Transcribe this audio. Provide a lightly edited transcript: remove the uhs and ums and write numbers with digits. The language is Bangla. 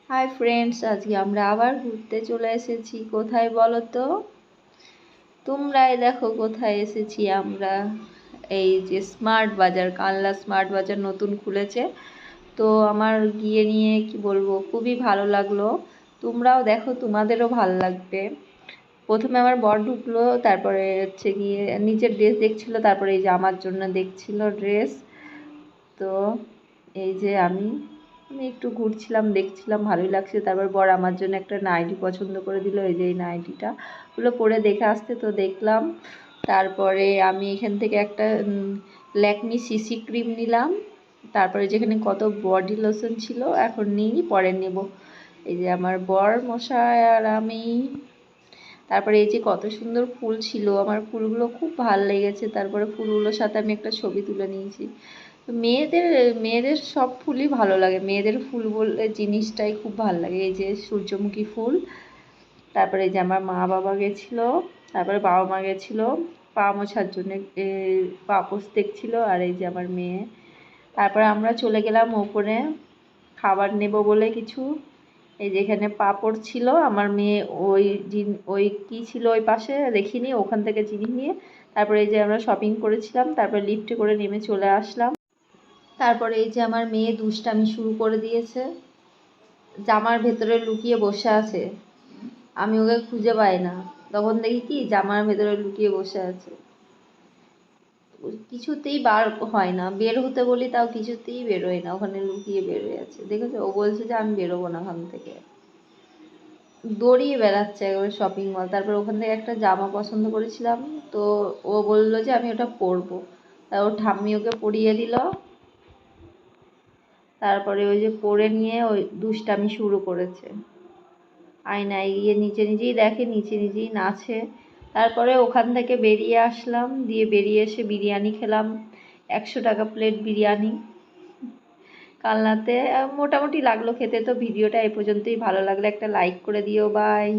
হাই ফ্রেন্ডস, আজকে আমরা আবার ঘুরতে চলে এসেছি। কোথায় বলো তো? তোমরাই দেখো কোথায় এসেছি আমরা। এই যে স্মার্ট বাজার, কানলা স্মার্ট বাজার নতুন খুলেছে। তো আমার গিয়ে নিয়ে কি বলবো, খুবই ভালো লাগলো। তোমরাও দেখো, তোমাদেরও ভালো লাগবে। প্রথমে আমার বর ঢুকলো, তারপরে হচ্ছে গিয়ে নিচের ড্রেস দেখছিল, তারপরে এই যে আমার জন্য দেখছিল ড্রেস। তো এই যে আমি আমি একটু ঘুরছিলাম, দেখছিলাম, ভালোই লাগছে। তারপর বর আমার জন্য একটা নাইটি পছন্দ করে দিল, এই যে এই নাইটিটা ওগুলো পরে দেখে আসতে, তো দেখলাম। তারপরে আমি এখান থেকে একটা ল্যাকমি সিসি ক্রিম নিলাম। তারপরে যেখানে কত বডি লোশন ছিল, এখন নিই, পরে নেব। এই যে আমার বর মশাই আর আমি। তারপরে এই যে কত সুন্দর ফুল ছিল, আমার ফুলগুলো খুব ভালো লেগেছে। তারপরে ফুলগুলোর সাথে আমি একটা ছবি তুলে নিয়েছি। মেয়েদের মেয়েদের সব ফুলই ভালো লাগে, মেয়েদের ফুল বললে জিনিসটাই খুব ভালো লাগে। এই যে সূর্যমুখী ফুল। তারপরে এই যে আমার মা বাবা গেছিলো, তারপরে বাবা মা গেছিলো পা মোছার জন্য, পা পোছ দেখছিল। আর এই যে আমার মেয়ে। তারপরে আমরা চলে গেলাম ওপরে খাবার নেব বলে কিছু। এই যেখানে পাঁপড় ছিল, আমার মেয়ে ওই কি ছিল ওই পাশে দেখিনি, ওখান থেকে জিনিস নিয়ে তারপরে এই যে আমরা শপিং করেছিলাম। তারপরে লিফটে করে নেমে চলে আসলাম। তারপরে এই যে আমার মেয়ে দুষ্টামি শুরু করে দিয়েছে, জামার ভেতরে লুকিয়ে বসে আছে। আমি ওকে খুঁজে পাই না, তখন দেখি কি জামার ভেতরে লুকিয়ে বসে আছে। কিছুতেই বার হয় না, বের হতে বলি তাও কিছুতেই বেরোয় না, ওখানে লুকিয়ে বেরোয় আছে। দেখেছো, ও বলছে যে আমি বেরোবো না ওখান থেকে, দৌড়িয়ে বেড়াচ্ছে একবার শপিং মল। তারপর ওখান থেকে একটা জামা পছন্দ করেছিলাম, তো ও বললো যে আমি ওটা পরবো, তা ওর ঠাম্মি ওকে পরিয়ে দিল। তারপরে ওই যে পরে নিয়ে ওই দুষ্টামি শুরু করেছে, আয়নায় গিয়ে নিচে নিজেই দেখে, নিচে নিজেই নাচে। তারপরে ওখান থেকে বেরিয়ে আসলাম, দিয়ে বেরিয়ে এসে বিরিয়ানি খেলাম। 100 টাকা প্লেট বিরিয়ানি কালনাতে। মোটামুটি লাগলো খেতে। তো ভিডিওটা এই পর্যন্তই, ভালো লাগলে একটা লাইক করে দিও। বাই।